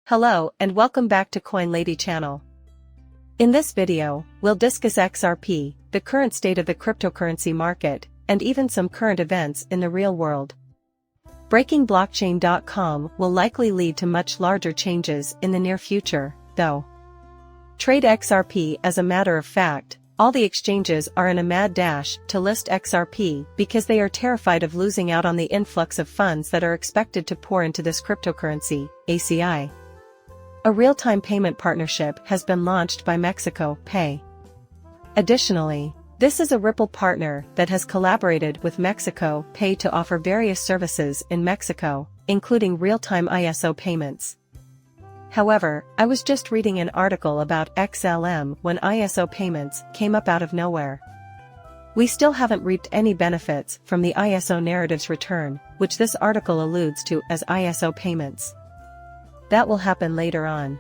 Hello and welcome back to Coin Lady channel. In this video, we'll discuss XRP, the current state of the cryptocurrency market, and even some current events in the real world. Breaking blockchain.com will likely lead to much larger changes in the near future, though. Trade XRP. As a matter of fact, all the exchanges are in a mad dash to list XRP because they are terrified of losing out on the influx of funds that are expected to pour into this cryptocurrency, ACI. A real-time payment partnership has been launched by Mexico Pay. Additionally, this is a Ripple partner that has collaborated with Mexico Pay to offer various services in Mexico, including real-time ISO payments. However, I was just reading an article about XLM when ISO payments came up out of nowhere. We still haven't reaped any benefits from the ISO narrative's return, which this article alludes to as ISO payments. That will happen later on.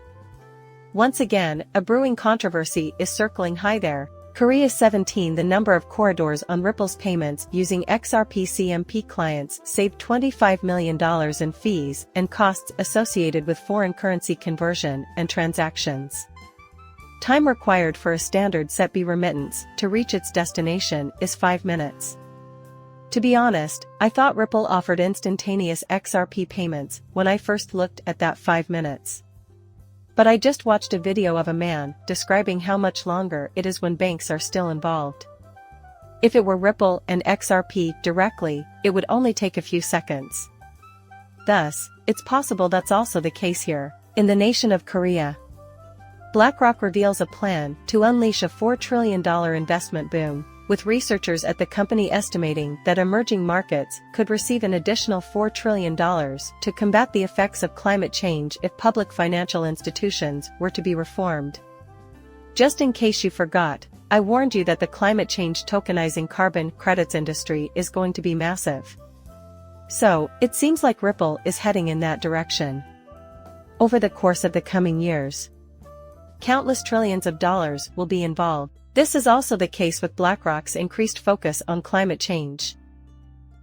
Once again, a brewing controversy is circling high there. Korea 17. The number of corridors on Ripple's payments using XRP CMP clients saved $25 million in fees and costs associated with foreign currency conversion and transactions. Time required for a standard SETB remittance to reach its destination is 5 minutes. To be honest, I thought Ripple offered instantaneous XRP payments when I first looked at that 5 minutes. But I just watched a video of a man describing how much longer it is when banks are still involved. If it were Ripple and XRP directly, it would only take a few seconds. Thus, it's possible that's also the case here, in the nation of Korea. BlackRock reveals a plan to unleash a $4 trillion investment boom, with researchers at the company estimating that emerging markets could receive an additional $4 trillion to combat the effects of climate change if public financial institutions were to be reformed. Just in case you forgot, I warned you that the climate change tokenizing carbon credits industry is going to be massive. So, it seems like Ripple is heading in that direction. Over the course of the coming years, countless trillions of dollars will be involved. This is also the case with BlackRock's increased focus on climate change.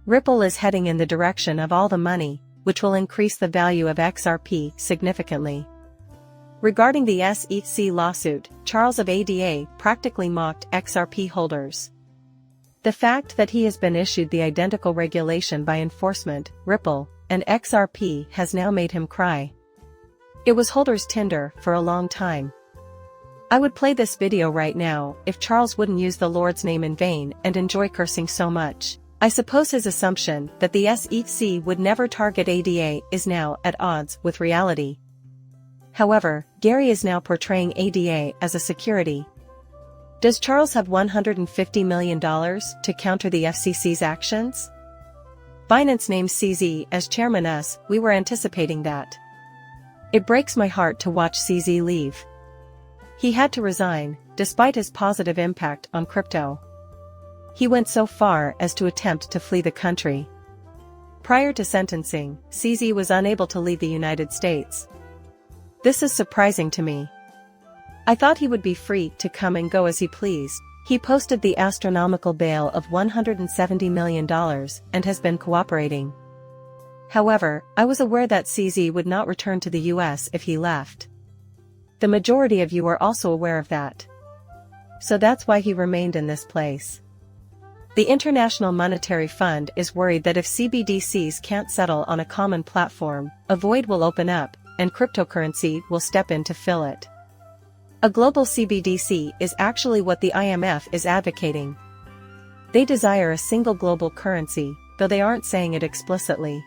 Ripple is heading in the direction of all the money, which will increase the value of XRP significantly. Regarding the SEC lawsuit, Charles of ADA practically mocked XRP holders. The fact that he has been issued the identical regulation by enforcement, Ripple, and XRP has now made him cry. It was holders' tinder for a long time. I would play this video right now if Charles wouldn't use the Lord's name in vain and enjoy cursing so much. I suppose his assumption that the SEC would never target ADA is now at odds with reality. However, Gary is now portraying ADA as a security. Does Charles have $150 million to counter the FCC's actions? Binance names CZ as chairman. We were anticipating that. It breaks my heart to watch CZ leave. He had to resign, despite his positive impact on crypto. He went so far as to attempt to flee the country. Prior to sentencing, CZ was unable to leave the United States. This is surprising to me. I thought he would be free to come and go as he pleased. He posted the astronomical bail of $170 million and has been cooperating. However, I was aware that CZ would not return to the US if he left. The majority of you are also aware of that. So that's why he remained in this place. The International Monetary Fund is worried that if CBDCs can't settle on a common platform, a void will open up, and cryptocurrency will step in to fill it. A global CBDC is actually what the IMF is advocating. They desire a single global currency, though they aren't saying it explicitly.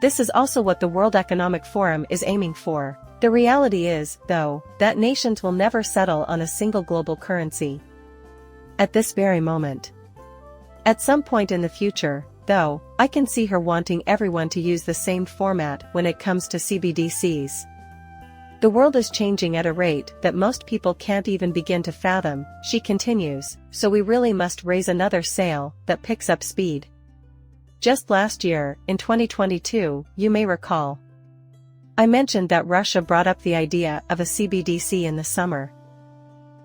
This is also what the World Economic Forum is aiming for. The reality is, though, that nations will never settle on a single global currency. At this very moment. At some point in the future, though, I can see her wanting everyone to use the same format when it comes to CBDCs. The world is changing at a rate that most people can't even begin to fathom, she continues, so we really must raise another sail that picks up speed. Just last year, in 2022, you may recall, I mentioned that Russia brought up the idea of a CBDC in the summer.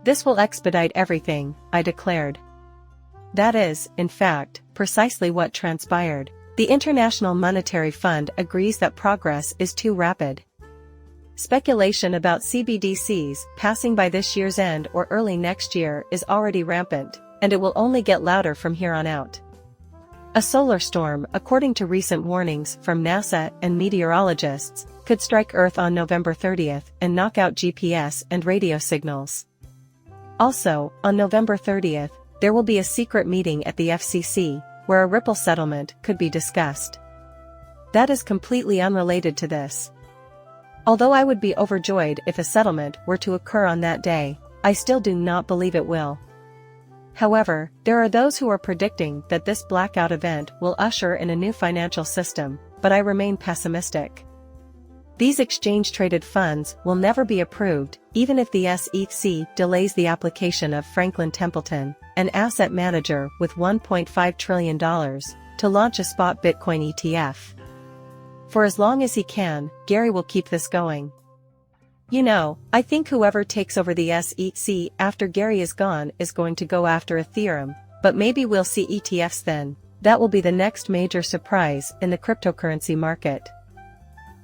This will expedite everything, I declared. That is, in fact, precisely what transpired. The International Monetary Fund agrees that progress is too rapid. Speculation about CBDCs passing by this year's end or early next year is already rampant, and it will only get louder from here on out. A solar storm, according to recent warnings from NASA and meteorologists, could strike Earth on November 30th and knock out GPS and radio signals. Also, on November 30th, there will be a secret meeting at the FCC, where a Ripple settlement could be discussed. That is completely unrelated to this. Although I would be overjoyed if a settlement were to occur on that day, I still do not believe it will. However, there are those who are predicting that this blackout event will usher in a new financial system, but I remain pessimistic. These exchange-traded funds will never be approved, even if the SEC delays the application of Franklin Templeton, an asset manager with $1.5 trillion, to launch a spot Bitcoin ETF. For as long as he can, Gary will keep this going. You know, I think whoever takes over the SEC after Gary is gone is going to go after Ethereum, but maybe we'll see ETFs then. That will be the next major surprise in the cryptocurrency market.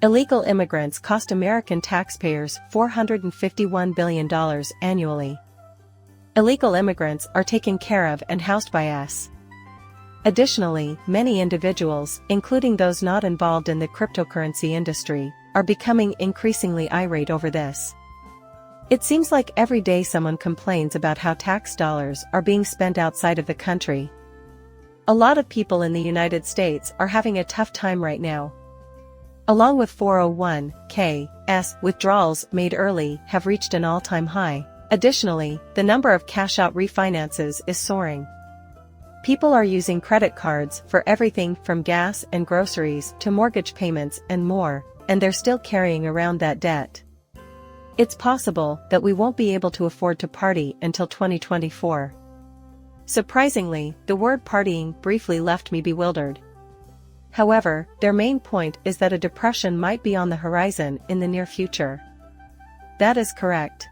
Illegal immigrants cost American taxpayers $451 billion annually. Illegal immigrants are taken care of and housed by us. Additionally, many individuals, including those not involved in the cryptocurrency industry, are becoming increasingly irate over this. It seems like every day someone complains about how tax dollars are being spent outside of the country. A lot of people in the United States are having a tough time right now. Along with 401(k)s withdrawals made early have reached an all-time high. Additionally, the number of cash-out refinances is soaring. People are using credit cards for everything from gas and groceries to mortgage payments and more, and they're still carrying around that debt. It's possible that we won't be able to afford to party until 2024. Surprisingly, the word partying briefly left me bewildered. However, their main point is that a depression might be on the horizon in the near future. That is correct.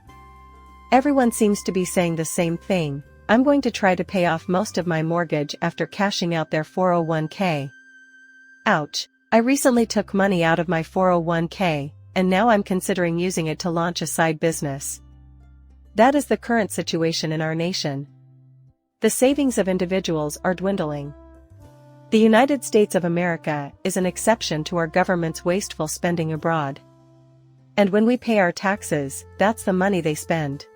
Everyone seems to be saying the same thing. I'm going to try to pay off most of my mortgage after cashing out their 401(k). Ouch. I recently took money out of my 401(k), and now I'm considering using it to launch a side business. That is the current situation in our nation. The savings of individuals are dwindling. The United States of America is an exception to our government's wasteful spending abroad. And when we pay our taxes, that's the money they spend.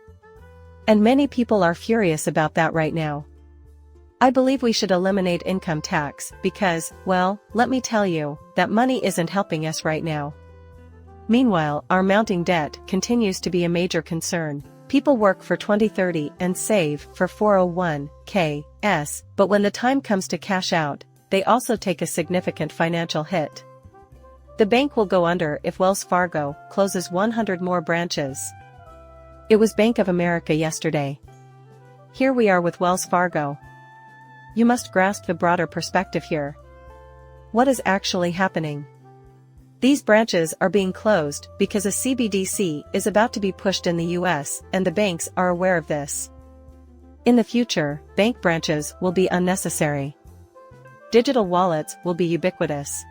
And many people are furious about that right now. I believe we should eliminate income tax because, well, let me tell you, that money isn't helping us right now. Meanwhile, our mounting debt continues to be a major concern. People work for 2030 and save for 401(k)s, but when the time comes to cash out, they also take a significant financial hit. The bank will go under if Wells Fargo closes 100 more branches. It was Bank of America yesterday. Here we are with Wells Fargo. You must grasp the broader perspective here. What is actually happening? These branches are being closed because a CBDC is about to be pushed in the US, and the banks are aware of this. In the future, bank branches will be unnecessary. Digital wallets will be ubiquitous.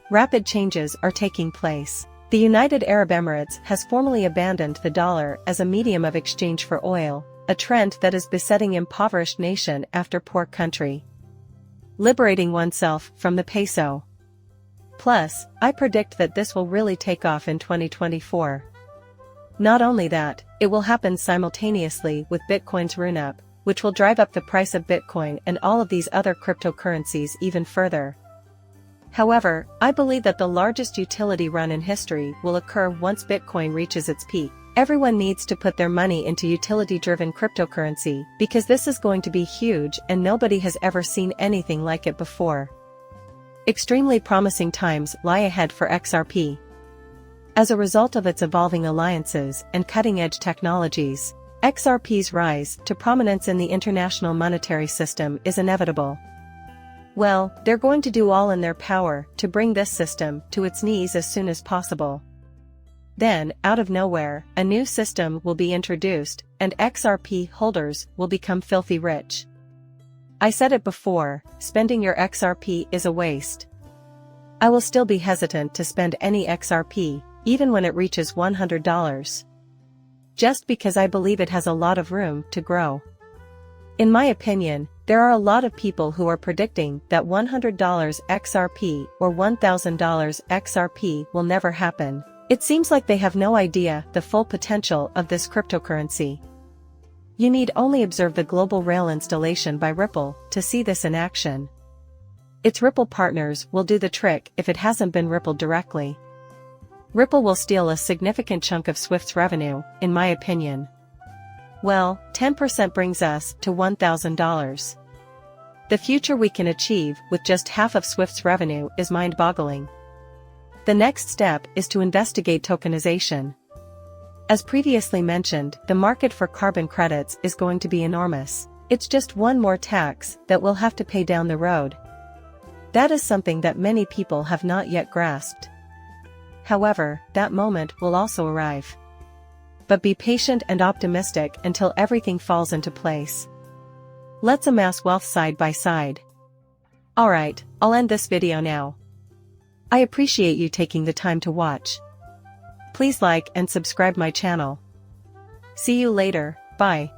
Rapid changes are taking place. The United Arab Emirates has formally abandoned the dollar as a medium of exchange for oil, a trend that is besetting impoverished nation after poor country. Liberating oneself from the peso. Plus, I predict that this will really take off in 2024. Not only that, it will happen simultaneously with Bitcoin's run-up, which will drive up the price of Bitcoin and all of these other cryptocurrencies even further. However, I believe that the largest utility run in history will occur once Bitcoin reaches its peak. Everyone needs to put their money into utility-driven cryptocurrency because this is going to be huge and nobody has ever seen anything like it before. Extremely promising times lie ahead for XRP. As a result of its evolving alliances and cutting-edge technologies, XRP's rise to prominence in the international monetary system is inevitable. Well, they're going to do all in their power to bring this system to its knees as soon as possible. Then, out of nowhere, a new system will be introduced, and XRP holders will become filthy rich. I said it before, spending your XRP is a waste. I will still be hesitant to spend any XRP, even when it reaches $100. Just because I believe it has a lot of room to grow. In my opinion, there are a lot of people who are predicting that $100 XRP or $1,000 XRP will never happen. It seems like they have no idea the full potential of this cryptocurrency. You need only observe the global rail installation by Ripple to see this in action. Its Ripple partners will do the trick if it hasn't been Ripple directly. Ripple will steal a significant chunk of Swift's revenue, in my opinion. Well, 10% brings us to $1,000. The future we can achieve with just half of Swift's revenue is mind-boggling. The next step is to investigate tokenization. As previously mentioned, the market for carbon credits is going to be enormous. It's just one more tax that we'll have to pay down the road. That is something that many people have not yet grasped. However, that moment will also arrive. But be patient and optimistic until everything falls into place. Let's amass wealth side by side. Alright, I'll end this video now. I appreciate you taking the time to watch. Please like and subscribe my channel. See you later, bye.